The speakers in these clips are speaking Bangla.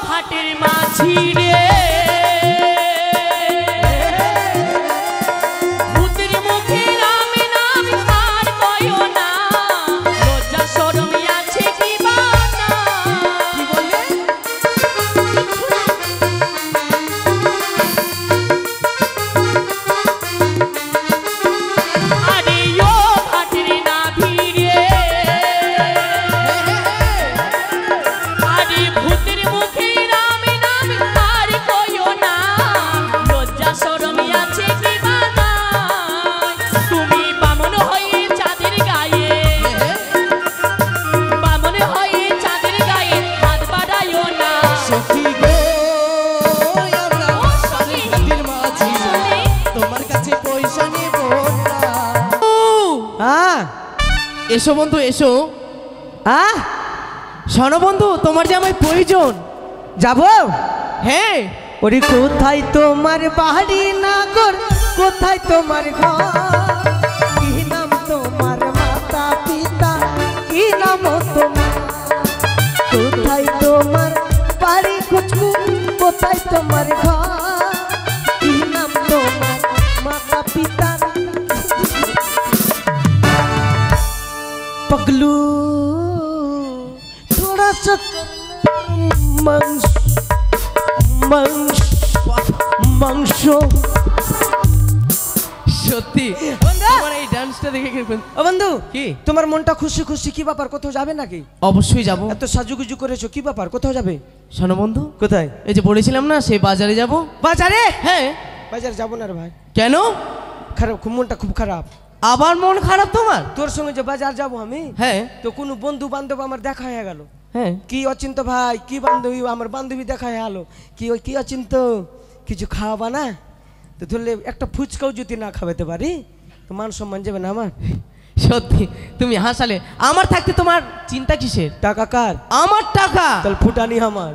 হাটের মাঝি রে ভূতের মুখে রাম নাম আর কয়ো না লজ্জা শরম আছে কি বানা কি বললে আরে ও হাটের নাভি রে আরে ভূতের মুখে রাম নাম আর কয়ো না লজ্জা শরম আছে কি বানা তুমি বামন হয়ে চাঁদের গায়ে বামন হয়ে চাঁদের গায়ে হাত বাড়ায়ো না সখী গো আমরা ও সখী, হাটের মাঝি সখী। তোমার কাছে পয়সা নেব না হ্যাঁ এসো বন্ধু এসো হ্যাঁ শোনো বন্ধু তোমার যে আমার প্রয়োজন যাব হ্যাঁ ওরে কোথায় তোমার বাড়ি নাগর কোথায় তোমার ঘর কি নাম তোমার মাতা পিতা কি নাম তোমার কোথায় তোমার বাড়ি খুচকু কোথায় তোমার ঘর কি নাম তোমার মাতা পিতা पगलू थोड़ा सा मांस मांस मांस সত্যি তোমার এই ডান্সটা দেখে ও বন্ধু কি? তোমার মনটা খুশি খুশি কি ব্যাপার কোথাও যাবে নাকি অবশ্যই যাব এত সাজুগুজু করেছো কি ব্যাপার কোথাও যাবে শোনো বন্ধু কোথায় এই যে বলেছিলাম না সেই বাজারে যাব বাজারে হ্যাঁ বাজারে যাবো না রে ভাই কেন খারাপ খুব মনটা খুব খারাপ আবার মন খারাপ তোমার তোর সঙ্গে যে বাজার যাবো আমি হ্যাঁ তো কোনো বন্ধু বান্ধব আমার দেখা হয়ে গেল হ্যাঁ কি অচিন্ত ভাই কি বান্ধবী আমার বান্ধবী দেখা হয়ে গেল কি অচিন্ত কিছু খাওয়াবা না তো ধরলে একটা ফুচকাও যদি না খাওয়াতে পারি তো মান সম্মান যাবে না আমার সত্যি তুমি হাসালে আমার থাকতে তোমার চিন্তা কিসের টাকা কার আমার টাকা তাহলে ফুটানি আমার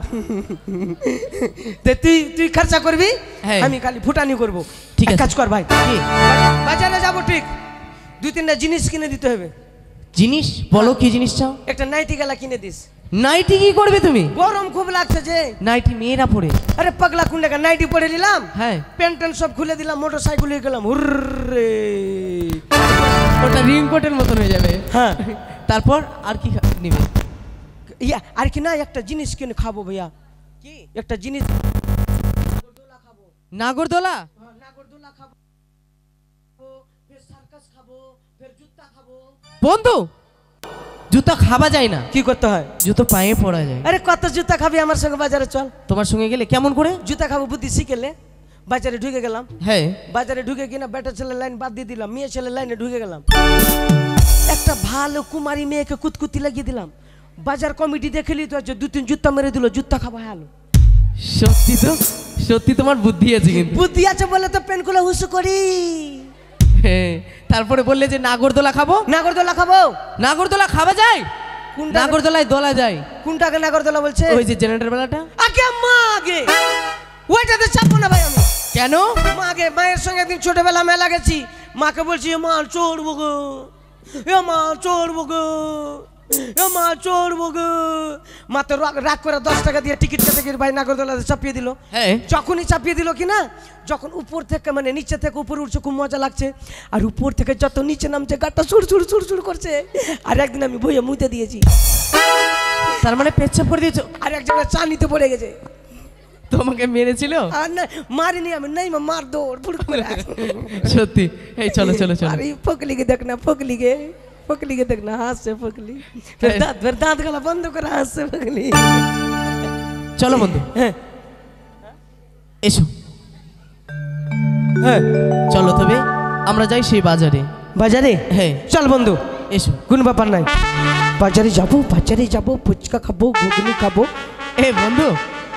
তুই খরচা করবি হ্যাঁ। আমি খালি ফুটানি করবো ঠিক এক আছে। কাজ কর ভাই কি? বাজারে যাবো ঠিক 2-3টা জিনিস কিনে দিতে হবে জিনিস বলো কি জিনিস চাও একটা নাইটি গেলা কিনে দিস নাইটি কি করবে তুমি গরম খুব লাগছে যে নাইটি মেয়েরা পরে আরে পাগলা কুন্ডাকা নাইটি পরে নিলাম হ্যাঁ প্যান্ট ট্যান্ট সব খুলে দিলাম মোটর সাইকেলে গেলাম হুররে ওটা রিংকোটের মতন হয়ে যাবে হ্যাঁ তারপর আর কি নেবে ইয়া আর কি না একটা জিনিস কিনে খাবো ভাইয়া কি একটা জিনিস নাগরদোলা নাগরদোলা খাবো ফের সার্কাস খাবো ফের জুতা খাবো বন্ধু জুতো খাওয়া যায় না কি করতে হয় জুতো পায়ে পরা যায় আরে কত জুতা খাবি আমার সঙ্গে বাজারে চল তোমার সঙ্গে গেলে কেমন করে জুতা খাবো বুদ্ধি শিখেলে বাজারে ঢুকে গেলাম হ্যাঁ বাজারে ঢুকে কিনা বেটা ছেলে লাইন বাদ দিয়ে দিলাম মেয়ে ছেলে লাইনে ঢুকে গেলাম একটা ভালো কুমারী মেয়েকে কুতকুতি লাগিয়ে দিলাম বাজার কমিটি দেখে লি তো 2-3 জুতা মেরে দিল জুতা খাওয়া হলো সত্যি তো সত্যি তোমার বুদ্ধি আছে কিন্তু বুদ্ধি আছে বলে তো পেন খুলে হুসু করি হ্যাঁ তারপরে বললে যে নাগরদোলা খাবো নাগরদোলা খাবো নাগরদোলা খাওয়া যায় কোনটা নাগরদোলায় দোলা যায় কোনটাকে নাগরদোলা বলছে ওই যে জেনারেটর বেলাটা আগে মা আগে ওইটাতে চাপবো না ভাই আমি কেন মা আগে মায়ের সঙ্গে একদিন ছোটবেলা মেলা গেছি মাকে বলছি মা চড়বো গো এ মা চড়বো গো এ মা চড়বো গো মা তো রাগ করে 10 টাকা দিয়ে টিকিট কেটে গিয়ে ভাই নাগরদোলাতে চাপিয়ে দিল হ্যাঁ যখনই চাপিয়ে দিল কি না যখন উপর থেকে মানে নিচে থেকে উপরে উঠছে খুব মজা লাগছে আর উপর থেকে যত নিচে নামছে গাটা সুড় সুড় সুড় সুড় করছে আর একদিন আমি বইয়ে মুতে দিয়েছি তার মানে পেচ্ছাপ করে দিয়েছো আর একজনের চা নিতে পড়ে গেছে তোমাকে মেরেছিল আর না মারিনি আমি নাই মার দৌড় পুরো করে সত্যি এই চলো চলো চলো আরে ফকলিকে দেখ না ফকলিকে দেখ না হাসছে ফকলি ফের দাঁত গলা বন্ধ করে হাসছে ফকলি চলো বন্ধু হ্যাঁ এসো হ্যাঁ চলো তবে আমরা যাই সেই বাজারে বাজারে হ্যাঁ চল বন্ধু এসো কোনো ব্যাপার নাই বাজারে যাবো ফুচকা খাবো ঘুগনি খাবো এ বন্ধু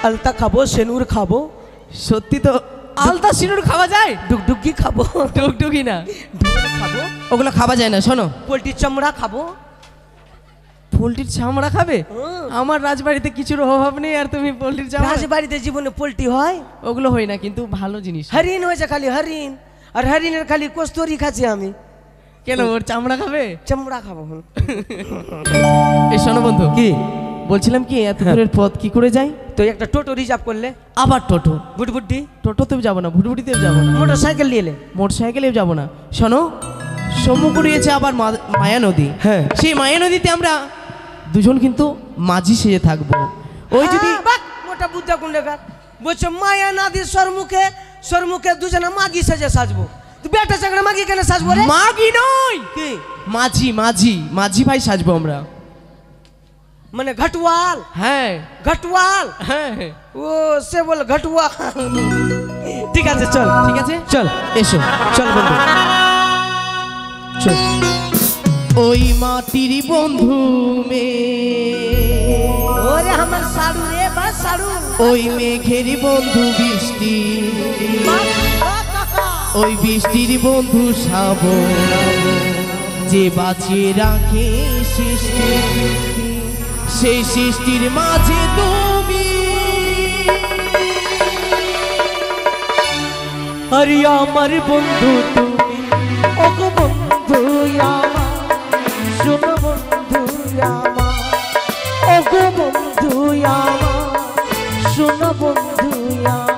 আলতা খাবো সেনুর খাবো সত্যি তো আলতা সিনুর খাওয়া যায় ডুগডুগি খাবো টুকটুকি না ডুগডুগি খাবো ওগুলো খাওয়া যায় না শোনো পোলট্রির চামড়া খাবো পোলট্রির চামড়া খাবে আমার রাজবাড়িতে কিছুর অভাব নেই আর তুমি পোলট্রির চামড়া রাজবাড়িতে জীবনে পোলট্রি হয় ওগুলো হয় না কিন্তু ভালো জিনিস হরিণ হয়েছে খালি হরিণ আর হরিণের খালি কস্তরি খাচ্ছি আমি কেন ওর চামড়া খাবে চামড়া খাবো এই শোনো বন্ধু কি বলছিলাম কি এত দূরের পথ কি করে যাই? তো একটা টোটো রিজার্ভ করলে, আবার টোটো? বুটবুটি টোটোতেও যাবো না, ভুটভুটিতেও যাবো না, মোটর সাইকেল নিয়ে এলে। মোটর সাইকেলেও যাবো না। শোনো, সম্মুখ রয়েছে আবার মায়া নদী। হ্যাঁ। সেই মায়া নদীতে আমরা দুজন কিন্তু মাঝি সেজে থাকবো। ওই যদি মোটা বুদ্ধা কুন্ডেকার বলছে মায়া নদীর সরমুখে সরমুখে দুজনে মাগি সেজে সাজবো। তুই বেটা চাকরা মাগি কেন সাজবো রে? মাগি নয়, কি মাঝি, মাঝি, মাঝি ভাই সাজবো আমরা। মানে ঘটওয়াল? হ্যাঁ ঘটওয়াল, হ্যাঁ। ও সে বল ঘটওয়াল। ঠিক আছে চল, ঠিক আছে চল এসো। চল বন্ধু চল। ওই মাটির বন্ধু মে, ওরে আমার সাড়ু রে বা সাড়ু, ওই মেঘের বন্ধু বৃষ্টি, ওই বৃষ্টির বন্ধু শ্রাবণ, যে বাঁচিয়ে রাখে সৃষ্টি, সেই সৃষ্টির মাঝে তুমি। আরে আমার বন্ধু তুমি, ও গো বন্ধু আমার, শোনো বন্ধু আমার, ও গো বন্ধু আমার, শোনো বন্ধু আমার।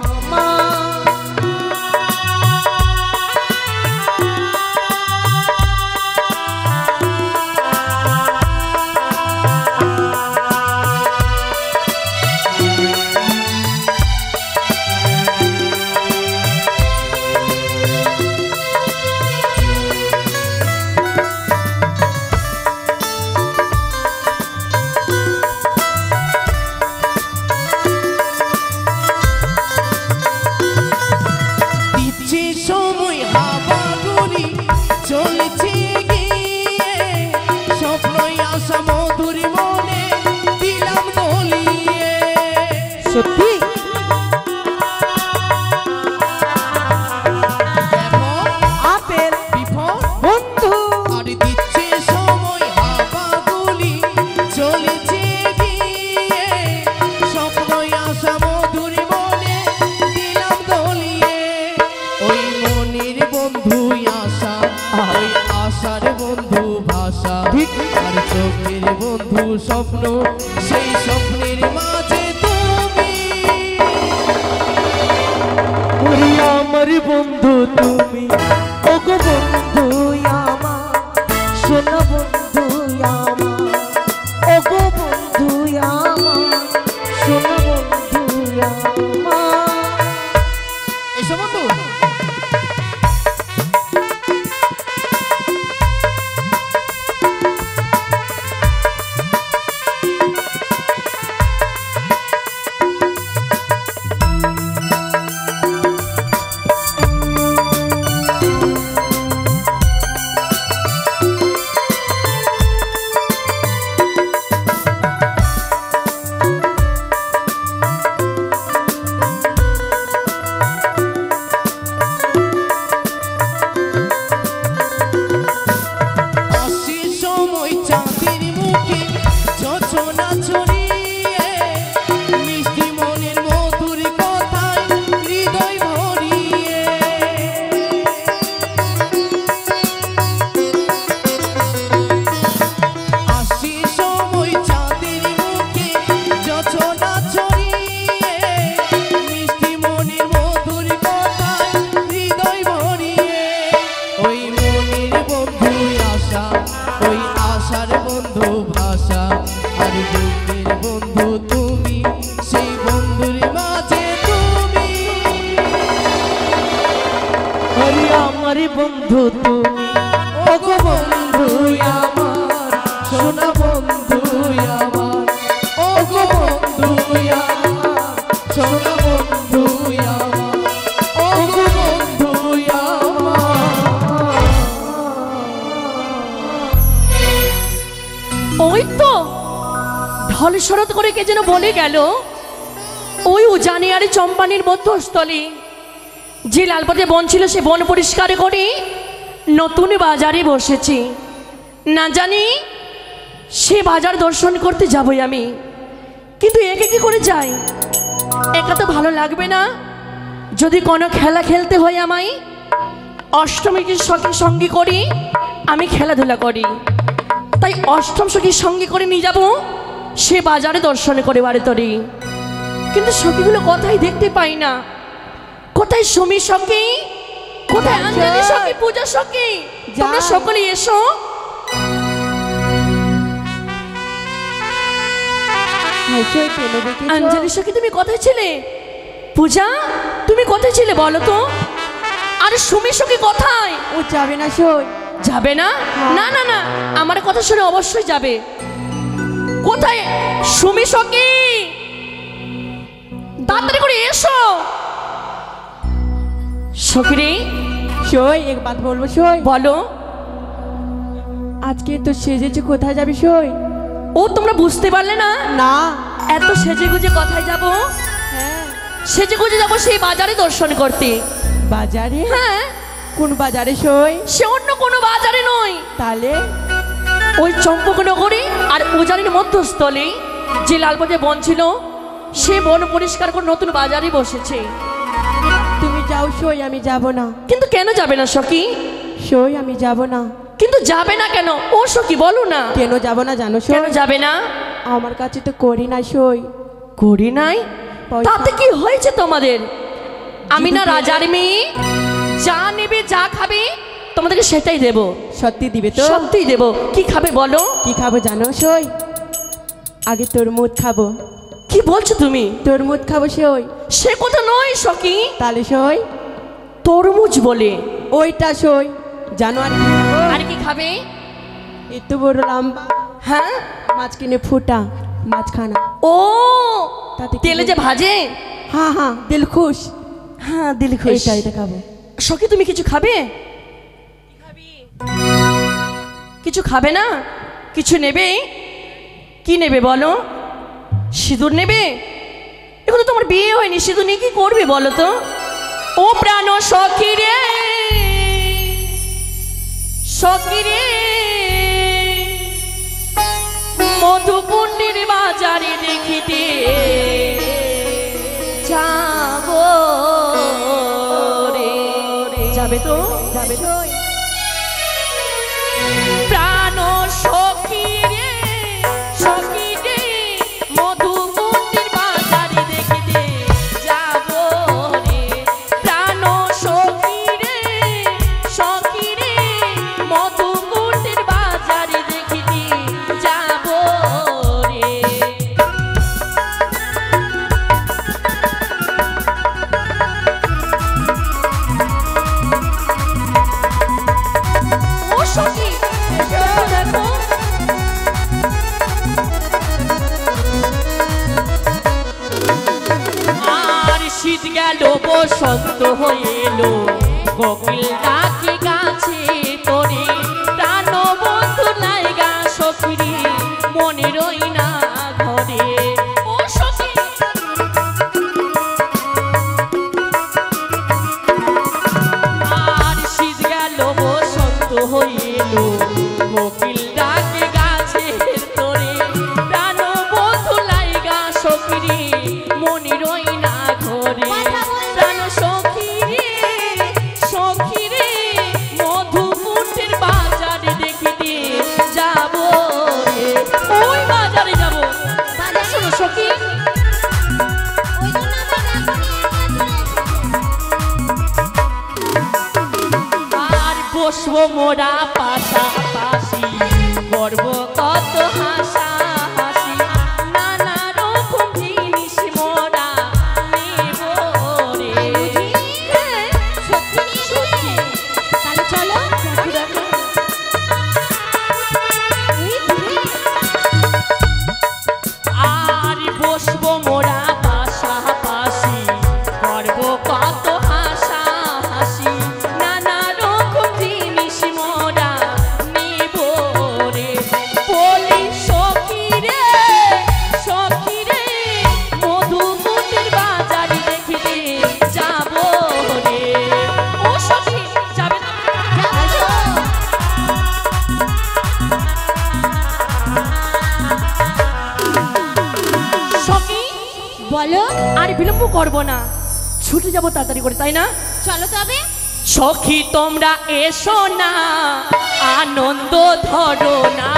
দিচ্ছে সময় হাওয়া গুলি চলছে গিয়ে, স্বপ্নই আসা মধুর মনে দিলাম দলিয়ে। সত্যি আপেল বিফল বন্ধু, আর দিচ্ছে সময় হাওয়া গুলি চলছে গিয়ে, স্বপ্নই আসা মধুর মনে দিলাম দলিয়ে। ওই মনের বন্ধু আশা, ওই আশার বন্ধু ভাষা, আর চোখের বন্ধু স্বপ্ন, সেই স্বপ্নের মাঝে তুমি। ওরে আমার বন্ধু তুমি, ও গো বন্ধু আমার, শোনো বন্ধু আমার, ও গো বন্ধু আমার, শোনো বন্ধু আমার। এসো বন্ধু। আসে সময় চাঁদের মুখে যোজনা ছড়িয়ে, মিষ্টি মনের মধুর কথায় হৃদয় ভরিয়ে। আসে সময় চাঁদের মুখে যোজনা ছড়িয়ে, মিষ্টি মনের মধুর কথায় হৃদয় ভরিয়ে। ওই মনের বন্ধু আশা, ওই আশার বন্ধু ভাষা, আর বুকের বন্ধু তুমি, সেই বন্ধুর মাঝে তুমি। আরে আমার বন্ধু তুমি, ও গো বন্ধু আমার, শোনো বন্ধু আমার, ও গো বন্ধু আমার, শোনো বন্ধু আমার, ও গো বন্ধু আমার। ওই তো ঢল শরৎ করে কে যেন বলে গেল, ওই উজানি আর চম্পানির মধ্যস্থলে যে লালপথে বন ছিল, সে বন পরিষ্কার করে নতুন বাজারে বসেছি। না জানি সে বাজার দর্শন করতে যাবই আমি, কিন্তু একে কি করে যাই? একা তো ভালো লাগবে না। যদি কোনো খেলা খেলতে হয় আমায়, অষ্টমীকে সঙ্গী করি আমি খেলাধুলা করি, তাই অষ্টম সখীর সঙ্গে করে নিয়ে যাব সে বাজারে দর্শন করে বারে তরে, কিন্তু সখীগুলো কোথায় দেখতে পাই না। কোথায় সুমি সখী, কোথায় অঞ্জলি সখী, পূজা সখী? তোমরা সকলে এসো। অঞ্জলি সখী তুমি কোথায় ছিলে? পূজা তুমি কোথায় ছিলে বলো তো? আরে সুমি সখী কোথায়? ও যাবে না সই। যাবে না? না না না, আমার কথা শুনে অবশ্যই যাবে। কোথায় সুমি সখী? তাড়াতাড়ি করে এসো। সখী রে, সই এক বাত বলবো সই। বলো। আজকে তো সেজেছে, কোথায় যাবি সই? ও তোমরা বুঝতে পারলে না? না। এত সেজে গুজে কোথায় যাব? হ্যাঁ সেজে গুজে যাবো সেই বাজারে দর্শন করতে। বাজারে? হ্যাঁ। কোন বাজারে সই? সে অন্য কোনো বাজারে নয়, তাহলে ওই চম্পকনগরে আর উজানির মধ্যস্থলে যে লালপথে বন ছিল, সে বন পরিষ্কার করে নতুন বাজারে বসেছে। তুমি যাও সই, আমি যাব না। কিন্তু কেন যাবে না সখী? সই আমি যাব না। কিন্তু যাবে না কেন? ও সখী বলো না। কেন যাব না জানো কেন সই? যাবে না? আমার কাছে তো করি না সই। করি নাই? পয়সা। তাতে কি হয়েছে তোমাদের? আমি না রাজার মেয়ে, যা নেবে যা খাবে তোমাদেরকে সেটাই দেব। সত্যি দিবে তো? সত্যি দেব। কি খাবে বলো? কি খাবো জানো সই? আগে তরমুজ খাবো। কি বলছো তুমি? তরমুজ খাবো সই। সে কথা নয় সখী, তাহলে সই তরমুজ বলে। ওইটা সই। জানো আর কি খাবো? আর কি খাবে? এত বড় লম্বা হ্যাঁ, মাছ কিনে ফুটা মাছখানা। ও তাতে কি তেলে যে ভাজে। হ্যাঁ হ্যাঁ দিল খুশ। হ্যাঁ দিল খুশ। এইটা খাবো। সখী তুমি কিছু খাবে? কিছু খাবে না? কিছু নেবে? কি নেবে বলো? সিঁদুর নেবে? এখন তো তোমার বিয়ে হয়নি, সিঁদুর নিয়ে কি করবে বলো তো? ও প্রাণ সখী রে, সখী রে, মধুকুণ্ডির বাজারে দেখিতে যাবো রে। যাবে তো? যাবে তো? প্রাণ সখী রে, সখী রে, মধুকুণ্ডির বাজারে দেখিতে যাবো রে। প্রাণ সখী রে, সখী রে, মধুকুণ্ডির বাজারে দেখিতে যাবো রে। ও সখী, দেখো দেখো। আর শীত গেল, বসন্ত হয়ে এলো, কোকিল ডাকে গাছে তোরে। প্রাণ বন্ধু লাইগা সখী রে, মনে রই না ঘরে। ও সখী, আর শীত গেল, বসন্ত হয়ে এলো, কোকিল ডাকে গাছে তোরে। প্রাণ বন্ধু লাইগা সখী রে, মনে রই না ঘরে। প্রাণ সখী রে, সখী রে, মধুকুণ্ডের বাজারে দেখিতে যাবো রে। ওই বাজারে যাবো। শোনো সখী, আর বসবো মোরা পাশাপাশি, করবো কত হাসা হাসি। নানা রকম জিনিস মোরা নেব রে। হ্যাঁ, সত্যি। তাহলে চলো। দেখো। আর বসবো মোরা পাশাপাশি, করবো কত হাসা হাসি। নানা রকম জিনিস মোরা নেব রে। বলি সখী রে, সখী রে, মধুকুণ্ডির বাজারে দেখিতে যাবো রে। ও সখী, যাবে না? সখী বলো। আর বিলম্ব করবো না, ছুটে যাবো তাড়াতাড়ি করে, তাই না? চলো তবে। সখী তোমরা এসো না, আনন্দ ধরো না।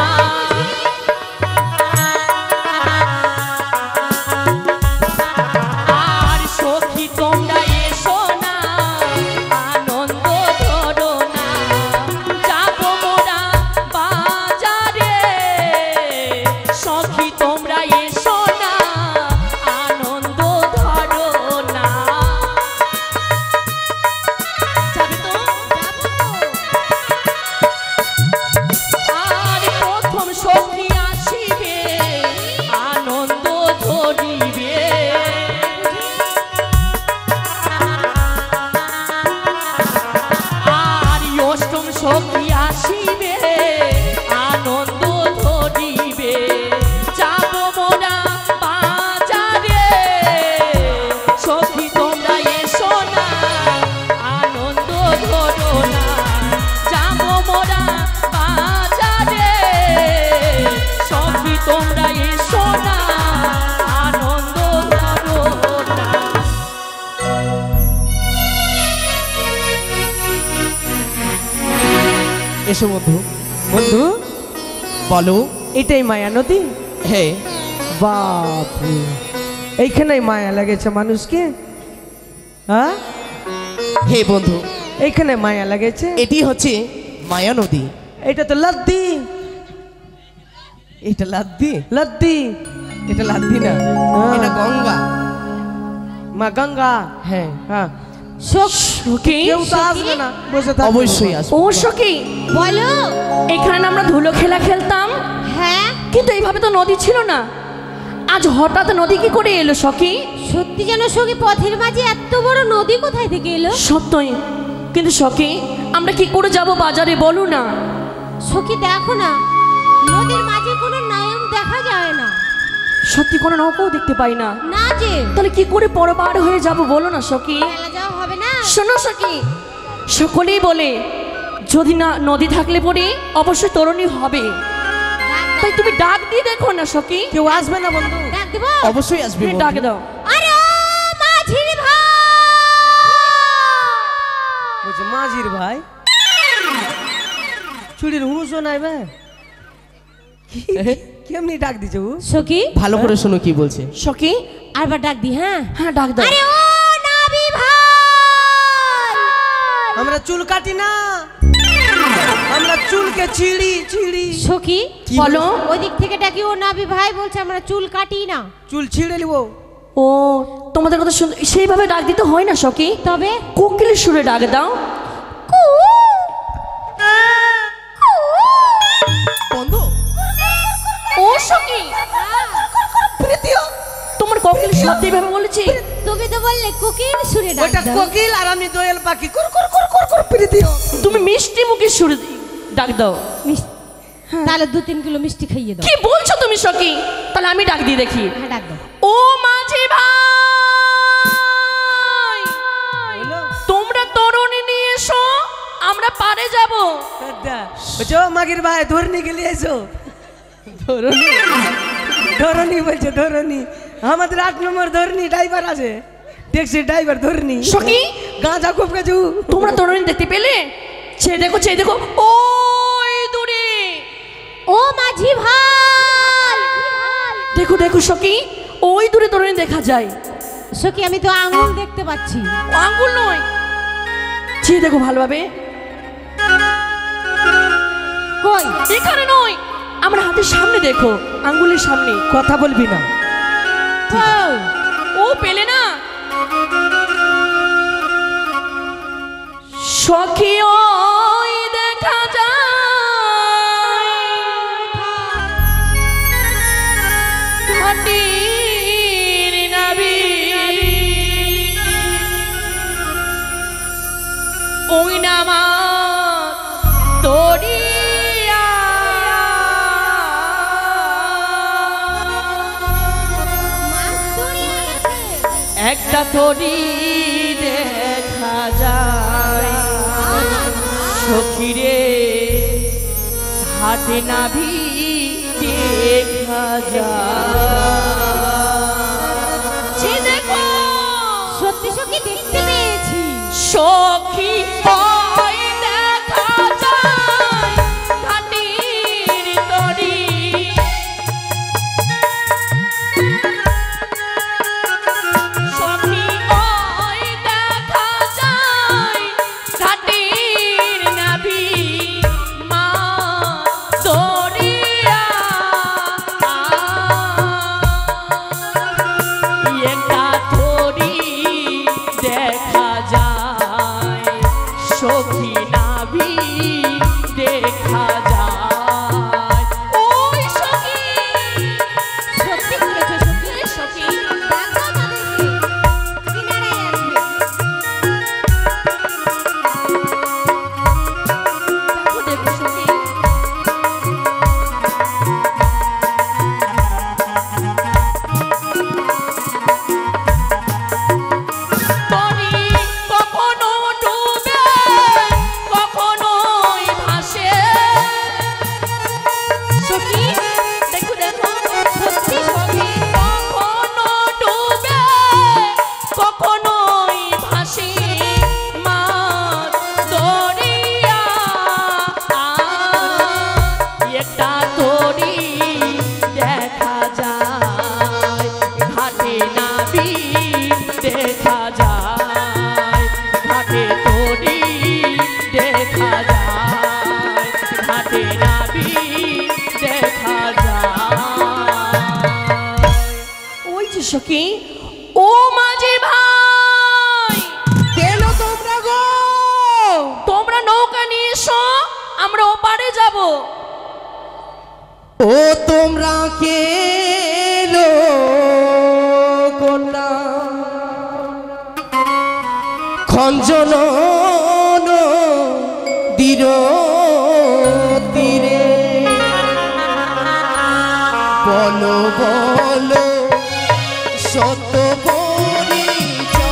এসো বন্ধু। বন্ধু বলো। এটাই মায়া নদী? হ্যাঁ। বাপরে, এইখানেই মায়া লেগেছে মানুষকে? হ্যাঁ হে বন্ধু, এইখানে মায়া লেগেছে? এটি হচ্ছে মায়া নদী। এটা তো লদ্দি। এটা লাদ্দি? লদ্দি এটা লাদ্দি না, হ্যাঁ। এটা গঙ্গা। মা গঙ্গা। হ্যাঁ, হ্যাঁ, সখী কেউ তো আসবে না, বসে থাকবে। অবশ্যই আসবো। ও সখী, বলো। এখানে আমরা ধুলো খেলা খেলতাম, হ্যাঁ, কিন্তু এইভাবে তো নদী ছিল না। আজ হঠাৎ নদী কি করে এলো সখী? সত্যি যেন সখী পথের মাঝে এত বড় নদী কোথায় থেকে এলো? সত্যই, কিন্তু সখী আমরা কি করে যাব বাজারে বলো না? সখী দেখো না, নদীর মাঝে কোনো নায়ক দেখা যায় না। সত্যি কোনো নৌকাও দেখতে পাই না। না যে, তাহলে কি করে পরপার হয়ে যাব বলো না সখী? মেলা যাওয়া হবে না। শোনো সখী, সকলেই বলে যদি না নদী থাকলে পরে অবশ্যই তরুণী হবে, তাই তুমি ডাক দিয়ে দেখো না সখী। কেউ আসবে না বন্ধু? ডাক দেব? অবশ্যই আসবে হ্যাঁ, বন্ধু। ডাক দাও। আরে ও মাঝির ভাই! বলছে মাঝির ভাই, চুরির হুঁশও নাই ভাই, কেমনি ডাক দিছে ও? সখী ভালো করে শোনো কি বলছে। সখী, আরবার ডাক দি। হ্যাঁ, হ্যাঁ ডাক দাও। আরে ও নাবি ভাই! আমরা চুল কাটি না, আমরা চুলকে ছিঁড়ি ছিঁড়ি। সখী বলো। ওই দিক থেকে ডাকি, ও নাবি ভাই বলছে আমরা চুল কাটি না। চুল ছিঁড়ে নিব। ও, তোমাদের কথা সেইভাবে ডাক দিতে হয় না সখী, তবে কোকিলের সুরে ডাক দাও। বন্ধু, ও সখী, তোমার কোকিল শব্দ এইভাবে বলেছি? তুমি তো বললে কোকিল সুরে ডাক ওটা দাও। কোকিল আর আমি দোয়েল পাখি, কুর কুর কুর কুর কুর প্রীতিও। তুমি মিষ্টি মুখে সুরে ডাক দাও। মিষ্টি- তাহলে 2-3 কিলো মিষ্টি খাইয়ে দাও। কি বলছো তুমি সখী? তাহলে আমি ডাক দিয়ে দেখি। হ্যাঁ, ডাক দাও। ও মাঝি ভাই, হলো? তোমরা তরুণী নিয়ে এসো, আমরা পারে যাব। বলছো মাগির ভাই ধরনি গেলে এসো। ধরনি, ধরনি বলছে, ধরনি আমাদের 8 নম্বর ধরনি ড্রাইভার আছে, ট্যাক্সি ড্রাইভার ধরনি। সখী, গাঁজা খুব গেছু। তোমরা তরুণী দেখতে পেলে? চেয়ে দেখো, চেয়ে দেখো, ওই দূরে। ও মাঝি ভাই! দেখো দেখো সখী, ওই দূরে তরুণী দেখা যায়। সখী আমি তো আঙুল দেখতে পাচ্ছি। ও আঙ্গুল নয়, চেয়ে দেখো ভালোভাবে। কই? এখানে নয়, আমার হাতের সামনে দেখো, আঙ্গুলের সামনে। কথা বলবি না। কই? ও পেলে না সখী? ওই দেখা যায় ঘাটির নাবি, ওই নামা তরিয়া মাছ ধরিয়ে গেছে। একটা তরি দেখা যায় সখীরে, হাতে নাভি দেখা যায়। দেখো সত্যি সখী দেখতে পেয়েছি। সখী ওই দেখা যায় ঘাটির তরি, সখী ওই দেখা যায় ঘাটির নাভি, মা দরিয়া একটা তরি দেখা যায়। ও তোমরা কে লো কন্যা খঞ্জন দীর তীরে বলো বলো সত্য পরিচয়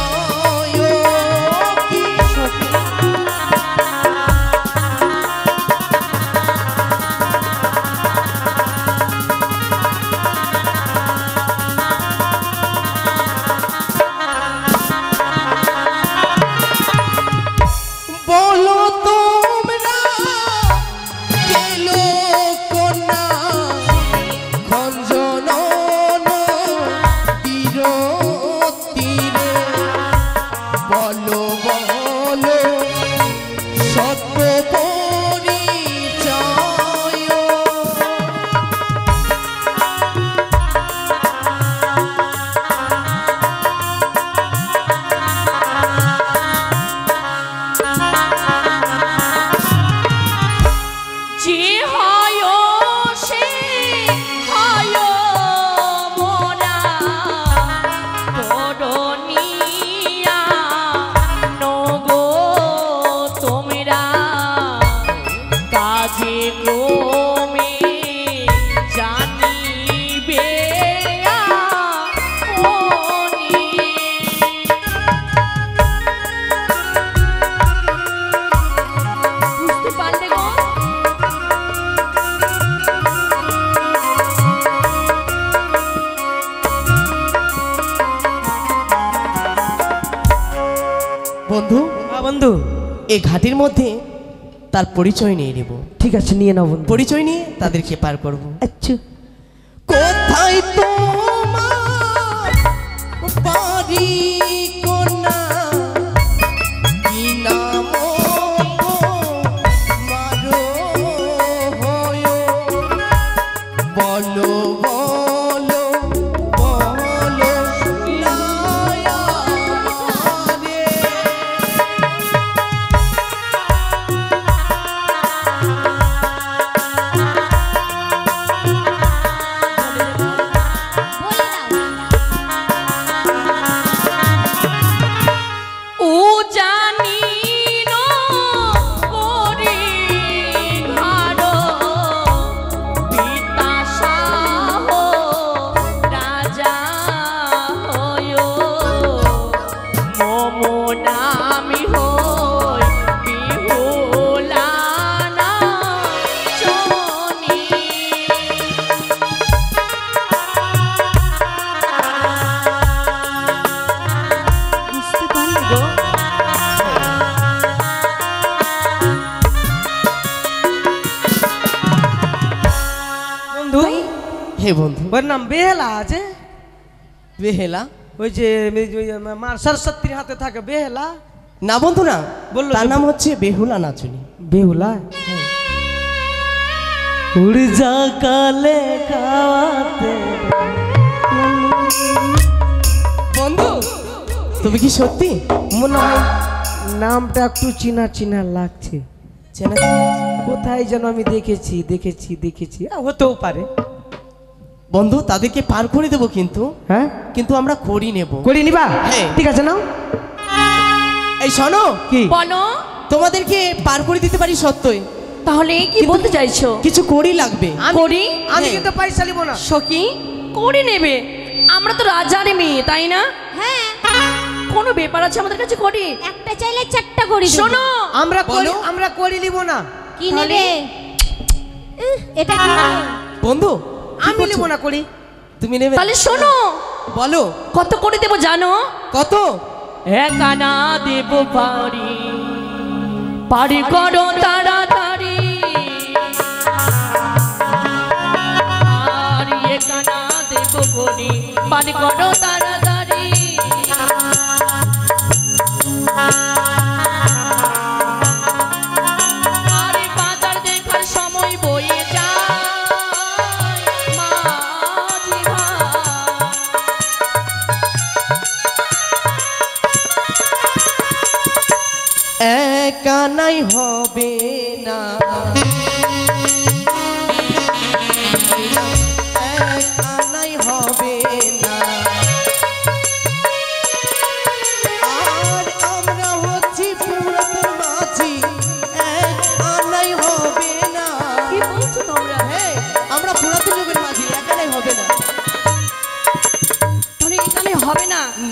কি বলো তোমরা কেলো কন্যা খঞ্জন তীর তীরে বলো বলো সত্য পরিচয় যে হয় সে হয় মোরা পরনিয়া নগো তোমরা কাজে ক্রমে জানিবে আপনি। বুঝতে পারলে গো? বন্ধু হ্যাঁ বন্ধু, এই ঘাটের মধ্যে তার পরিচয় নিয়ে নেব। ঠিক আছে নিয়ে নাও বন্ধু। পরিচয় নিয়ে তাদেরকে পার করব। আচ্ছা, কোথায় তোমার বাড়ি কন্যা কি নাম মারো হয় বলো বলো বলো লায়া রে। ও জানি ন করে ঘাড় পিতা শাহ রাজা হয় মম নামি হই বিহুলা নাচনী। বুঝতে পারলি গো? বন্ধু হে বন্ধু, ওর নাম বেহেলা আছে। বেহেলা ওই যে মার সরস্বতীর হাতে থাকে বেহেলা। না বন্ধু না, বললো তার যে- নাম হচ্ছে বেহুলা নাচুনি। বেহুলা উড় যা কালে খাওয়াতে। বন্ধু তুমি কি সত্যি মনে হয় নামটা একটু চিনা চিনা লাগছে। চেনা? কোথায় যেন আমি দেখেছি দেখেছি দেখেছি, হতেও পারে। বন্ধু তাদেরকে পার করে দেবো, কিন্তু হ্যাঁ কিন্তু আমরা করি নেব। করে নিবা? হ্যাঁ। ঠিক আছে নাও। এই শোনো, কি বলো তোমাদেরকে পার করে দিতে পারি সত্যই, তাহলে কি বলতে চাইছো? কিছু করি লাগবে। করি? আমি হ্যাঁ। কিন্তু পয়সা নিব না। সখী করে নেবে, আমরা তো রাজার মেয়ে তাই না? হ্যাঁ, কোনো ব্যাপার আছে আমাদের কাছে করি? একটা চাইলে চারটা করে দেব। শোনো আমরা করি, বলো। আমরা করি নিব না। কি নেবে? এটা কি নেবে? বন্ধু আমি নিব না করি। তুমি নেবে? তাহলে শোনো বলো কত করে দেবো জানো? কত? একানা দেব পারি, পারি করো তাড়াতাড়ি, আর একানা দেব করি, পারি করো তাড়াতাড়ি। আরে বাজার দেখার সময় বয়ে যায় মাঝি ভাই। একা নাই হবে না,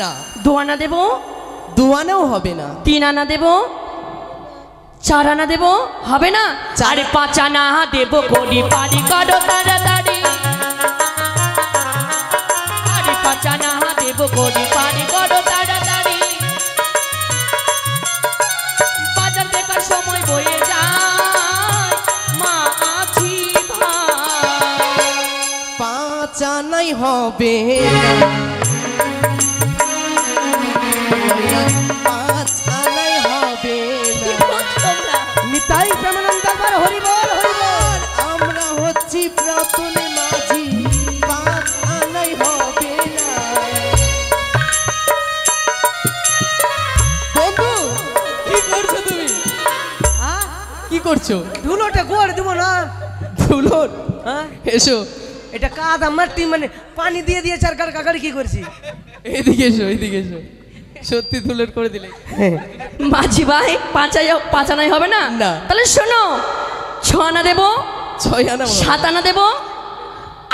না, 2 আনা দেবো, 2 আনাও হবে না, 3 আনা দেবো, 4 আনা দেবো, হবে না? আরে 5 আনা দেবো গড়ি পারি করো তাড়াতাড়ি, আরে 5 আনা দেবো গড়ি পারি করো তাড়াতাড়ি, বাজার দেখার সময় বয়ে যায় মাঝি ভাই। 5 আনাই হবে না, 5 আনাই হবে না। নিতাই প্রেমানন্দ দরবার হরি বল হরি বল। আমরা হচ্ছি প্রাতনে মাঝি, 5 আনাই হবে না। বন্ধু কি করছো তুমি? হ্যাঁ কি করছো? ধুলোটা গোড় দিব না। ধুলোর হ্যাঁ এসো, এটা কাদা মাটি মানে পানি দিয়ে দিয়ে চার কাকারি কি করছি? এদিকে এসো, এদিকে এসো। সত্যি ধুলোর করে দিলে। মাঝি ভাই 5 আনাই হবে না? না। তাহলে শোনো, 6 আনা দেবো, 6 আনা 7 আনা দেবো,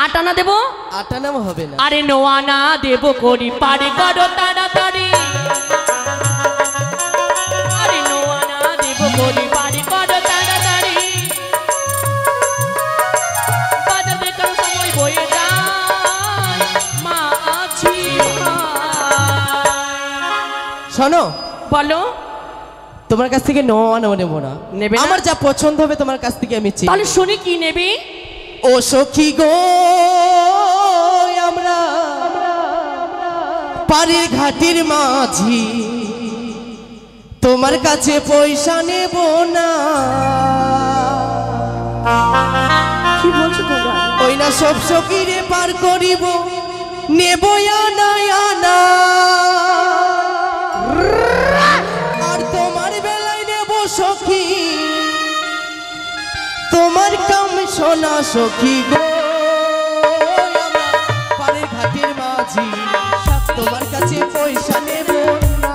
8 আনা দেবো, 8 আনাও হবে না। আরে 9 আনা দেবো গড়ি পারি করো তাড়াতাড়ি, আরে 9 আনা দেবো গড়ি পারি করো তাড়াতাড়ি, বাজার দেখার সময় বয়ে যায় মাঝি ভাই। শোনো, বলো। তোমার কাছ থেকে 9 আনা নেবো না, নেবে না? আমার যা পছন্দ হবে তোমার কাছ থেকে আমি চাই। তাহলে শুনি কি নেবে? ও সখী গো, আমরা পাড়ের ঘাটের মাঝি, তোমার কাছে পয়সা নেব না। কি বলছো তোমরা? ওই না সব সখীরে পার করিব, নেব আনা আনা, আর তোমার বেলায় নেব সখী তোমার কাম সোনা সখী গো। আমরা পাড়ের ঘাটের মাঝি, তোমার কাছে পয়সা নেব না।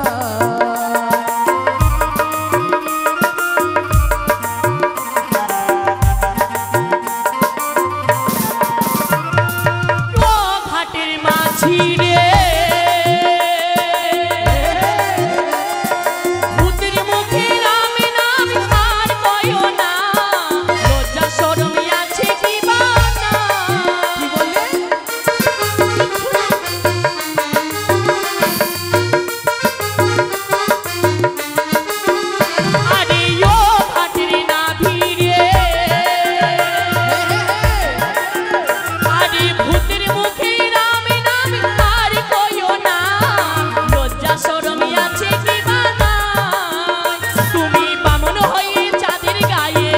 ও ঘাটের মাঝি রে, ভূতের মুখে নামে নাম আর কয়ো না, লজ্জা শরম আছে কি বানা? কি বললে? আরে ও ঘাটের নাভি রে, আরে ভূতের মুখে নামে নাম আর কয়ো না, লজ্জা শরম আছে কি বানা? তুমি বামন হয়ে চাঁদের গায়ে,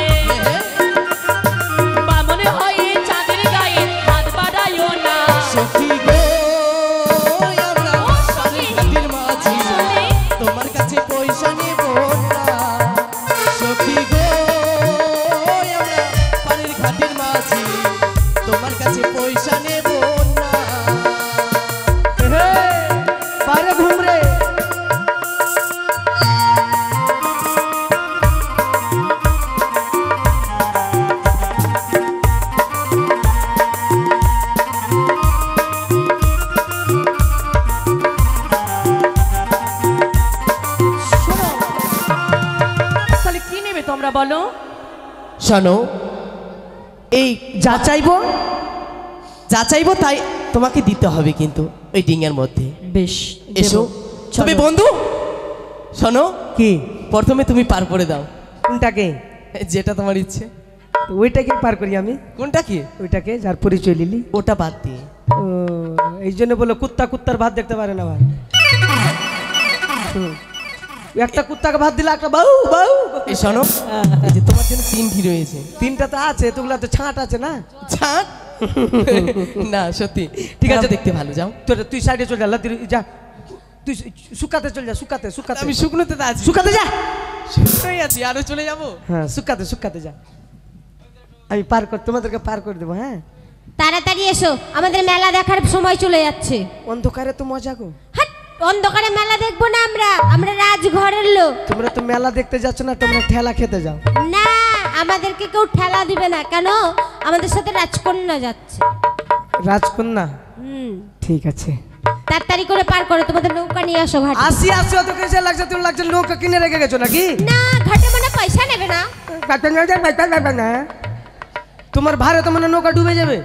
বামন হয়ে চাঁদের গায়ে হাত বাড়াইও না। সখী গো, আমরা ও সখী, ঘাটের মাঝি, শুনি। তোমার কাছে পয়সা নেব না। সখী গো, আমরা পাড়ের ঘাটের মাঝি, তোমার কাছে পয়সা নেব না। বাইরে ঘুম রে। শোনো, তাহলে কি নেবে তোমরা বলো? শোনো, এই যা চাইবো যা চাইবো তাই তোমাকে দিতে হবে, কিন্তু ওই ডিঙের মধ্যে। বেশ, এসো তুমি বন্ধু, শোনো, কি প্রথমে তুমি পার করে দাও, কোনটাকে? যেটা তোমার ইচ্ছে। ওইটাকে পার করি আমি। কোনটা কি? ওইটাকে যার পরিচয় লিলি। ওটা বাদ দিয়ে। ও, এই জন্য বলো কুত্তা কুত্তার ভাত দেখতে পারে না ভাই। একটা কুত্তাকে ভাত দিলে একটা বাউ বাউ। এই শোনো, এই যে তোমার জন্য 3টি রয়েছে। 3টা তো আছে, তোগুলা তো ছাঁট আছে না। ছাড় না, সত্যি ঠিক আছে, দেখতে ভালো। যাও, তুই সাইডে চলে যা, লাতির যা, তুই শুকাতে চলে যা, শুকাতে শুকাতে আমি শুকনোতে তো আছি। শুকাতে যা। শুকনোই আছি, আরো চলে যাবো। হ্যাঁ, শুকাতে শুকাতে যা। আমি পার কর, তোমাদেরকে পার করে দেবো। হ্যাঁ, তাড়াতাড়ি এসো, আমাদের মেলা দেখার সময় চলে যাচ্ছে। অন্ধকারে তো মজা গো। হাট, অন্ধকারে মেলা দেখবো না আমরা, আমরা রাজঘরের লোক। তোমরা তো মেলা দেখতে যাচ্ছ না, তোমরা ঠেলা খেতে যাও। না, আমাদেরকে কেউ ঠেলা দিবে না, কেন? আমাদের সাথে রাজকন্যা যাচ্ছে। রাজকন্যা, হুম, ঠিক আছে। তাড়াতাড়ি করে পার করো, তোমাদের নৌকা নিয়ে আসো ঘাটে। আসি আসি অত কেসে লাগছে, তুমি লাগছে নৌকা কিনে রেখে গেছো নাকি? না ঘাটে মানে পয়সা নেবে না। তোমার ভাড়ে তো মানে নৌকা ডুবে যাবে।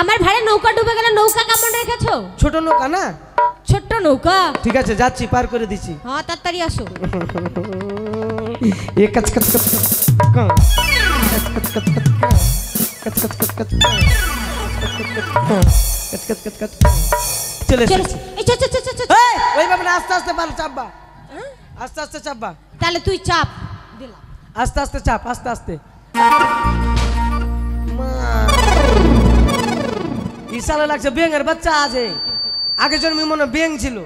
আমার ভাড়ে নৌকা ডুবে গেলে নৌকা কেমন রেখেছো? ছোট নৌকা না? ছোট্ট নৌকা। ঠিক আছে যাচ্ছি, পার করে দিচ্ছি। হ্যাঁ তাড়াতাড়ি আসো। এ কচ কচ কচ চলে চলো এসেছি। এই চল চল চল চল। ওইভাবে না, আস্তে আস্তে পার চাপবা, আস্তে আস্তে চাপবা, তাহলে তুই চাপ দিলাম। আস্তে আস্তে চাপ, আস্তে আস্তে। ইশালা লাগছে বেঙের বাচ্চা আছে, আগে জন্মে মনে বেং ছিল।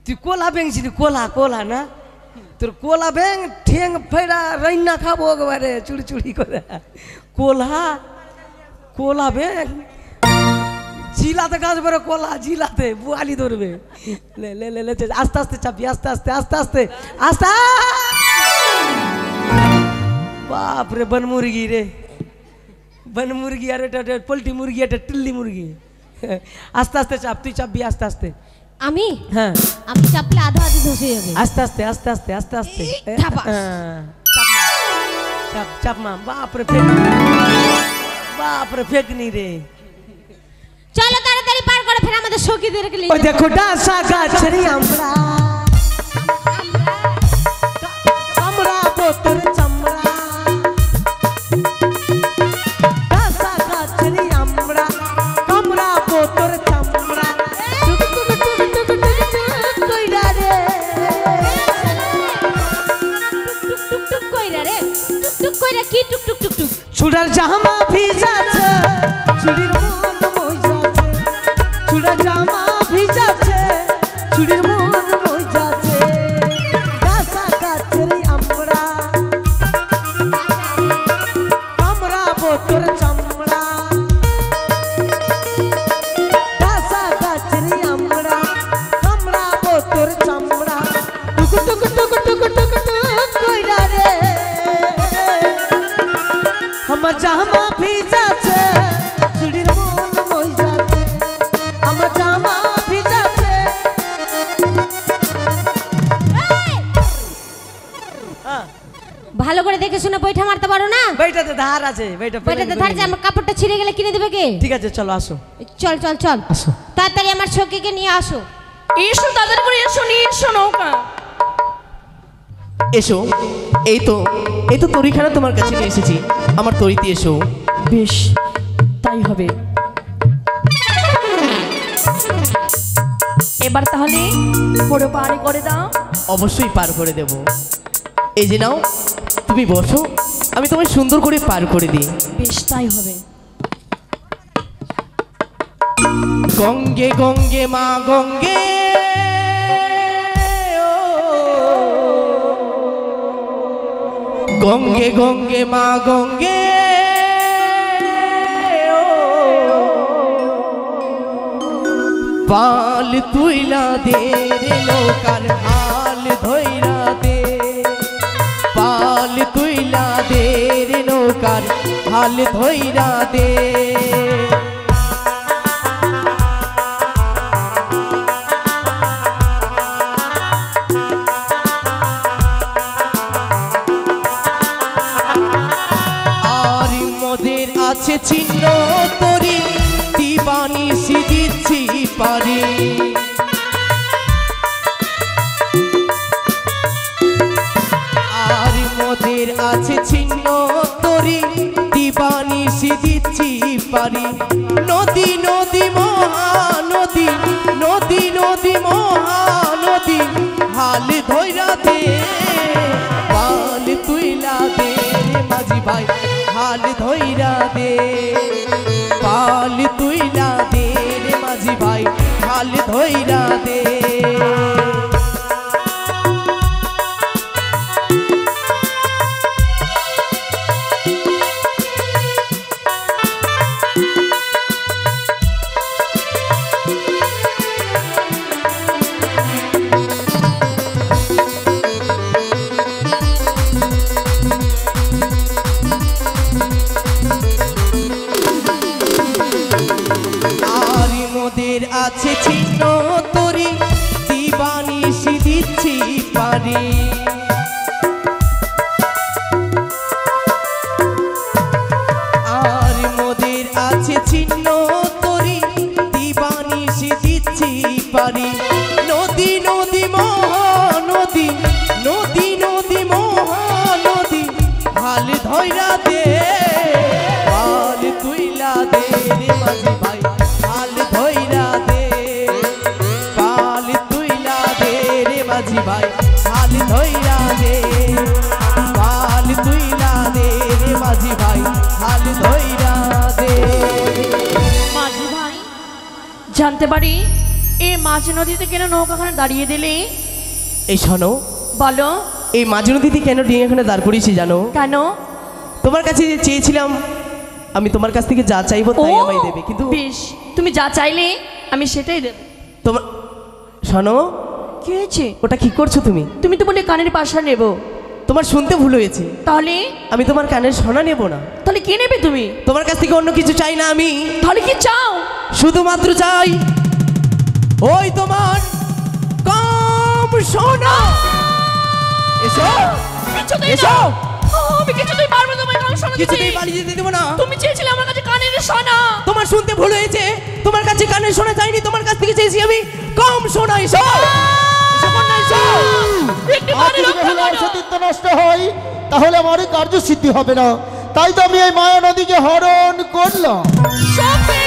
তুই কোলা বেং ছিলি, কোলা কোলা না? তোর কোলা বেং ঠেং ফেরা রান্না খাবো একবারে চুড়ি চুড়ি করে। কোলা কোলা বেং জিলাতে কাজ করে, কোলা জিলাতে বুয়ালি ধরবে। লে লে লে লে আস্তে আস্তে চাপি, আস্তে আস্তে আস্তে আস্তে আস্তে। বাপ রে বন মুরগি রে, বন মুরগি। আর এটা পোল্ট্রি মুরগি, এটা টিল্লি মুরগি। আস্তে আস্তে চাপ, তুই চাপবি আস্তে আস্তে। আমি হ্যাঁ আমি চাপলে আধা আধি ধসে যাবে। আস্তে আস্তে আস্তে আস্তে আস্তে আস্তে ধাপাস। চাপ চাপ মা। বাপ রে ফেক, বাপ রে ফেকনি রে। চলো তাড়াতাড়ি পার করে ফের আমাদের সখীদেরকে নিয়ে ওই দেখো ডাসা গাছরি আমরা, আমরা বোতর চামড়া। ডাসা গাছরি আমরা, আমরা বোতর চামড়া। টুক টুক টুক টুক টুক টুক কইরা রে, টুক টুক টুক কইরা রে। টুক টুক কইরা কি টুক টুক টুক টুক? চুড়ার জামা ভিজাছে, চুড়ির মন মইজাছে। চুড়ার জামা ভিজাছে, চুড়ির মন মইজাছে। ডাসা গাছরি আমরা, আমরা বোতর চামড়া। ডাসা গাছরি আমরা, আমরা বোতর চামড়া। টুক টুক টুক টুক টুক টুক কইরা রে, আমার জামা ভিজাছে, চুড়ির মন মইজাছে। আমার জামা ভিজাছে। ভালো করে দেখে শুনে বইটা মারতে পারো না? বইটাতে ধার আছে, বইটাতে ধার যে আমার কাপড়টা ছিঁড়ে গেলে কিনে দেবে কে? ঠিক আছে চলো আসো। চল চল চল আসো। তাড়াতাড়ি আমার সখীকে নিয়ে আসো। এসো তাদের করে, এসো নিয়ে এসো নৌকা। এসো, এই তো তরিখানা তোমার কাছে নিয়ে এসেছি, আমার তরিতে এসো। বেশ তাই হবে। এবার তাহলে পুরো পারে করে দাও। অবশ্যই পার করে দেব। এই যে নাও, তুমি বসো, আমি তোমায় সুন্দর করে পার করে দিই। বেশ তাই হবে। গঙ্গে গঙ্গে মা গঙ্গে, গঙ্গে গঙ্গে মা গঙ্গে, পাল তুইলা দে রে নৌকার হাল ধইরা দে। পাল তুইলা দে রে নৌকার হাল ধইরা দে। আর মোদের আছে চিহ্ন তরি, দিবানি দিচ্ছি পারি। আর মোদের আছে চিহ্ন তরি, দিবানি দিচ্ছি পারি। নদী নদী মহানদী, নদী নদী মহানদী, হাল ধইরা দে। পাল তুইলা দে রে মাঝি ভাই, হাল ধইরা দে। পাল তুইলা দে রে মাঝি ভাই, হাল ধইরা দে। পারি। আর মোদের আছে চিহ্ন তরি দিবানিশি দিচ্ছি পারি। নদী নদী মহানদী, নদী নদী মহানদী, হাল ধইরা দে হাল তুইলা দে রে মাঝি ভাই, হাল ধইরা দে হাল তুইলা দে রে মাঝি ভাই, হাল ধইরা দে হাল তুইলা দে রে মাঝি ভাই, হাল ধইরা দে। মাঝি ভাই, জানতে পারি এই মাঝ নদীতে কেন নৌকাখানে দাঁড়িয়ে দিলে? এই শোনো, বলো। এই মাঝ নদীতে কেন ডিঙে এখানে দাঁড় করিয়েছি জানো? কেন? তোমার কাছে যে চেয়েছিলাম, আমি তোমার কাছ থেকে যা চাইবো তাই ও, আমায় দেবে, কিন্তু বেশ, তুমি যা চাইলে আমি সেটাই দেব। তোমার শোনো, কি হয়েছে? ওটা কি করছো তুমি? তুমি তো বলে কানের পাশা নেব। তোমার শুনতে ভুল হয়েছে, তাহলে? আমি তোমার কানের সোনা নেব না। তাহলে কি নেবে তুমি? তোমার কাছ থেকে অন্য কিছু চাই না আমি, তাহলে কি চাও? শুধুমাত্র চাই ওই তোমার কাম সোনা। এসো কিছুতেই এসো, না। আমি কিছুতেই পারবো না, তোমায় কানের সোনা দিতে। কিছুতেই পালিয়ে যেতে দেবো না। তুমি চেয়েছিলে আমার কাছে কানের সোনা। তোমার শুনতে ভুল হয়েছে, তোমার কাছে কানের সোনা চাইনি, তোমার কাছ থেকে চেয়েছি আমি কম সোনা। এসো এসো কন্যা, এসো। একটু আর কানে যদি রক্ষা মহিলার করো। সতীত্ব নষ্ট হয় তাহলে আমার এই কার্যসিদ্ধি হবে না, তাই তো আমি এই মায়া নদীকে হরণ করলাম। সখী!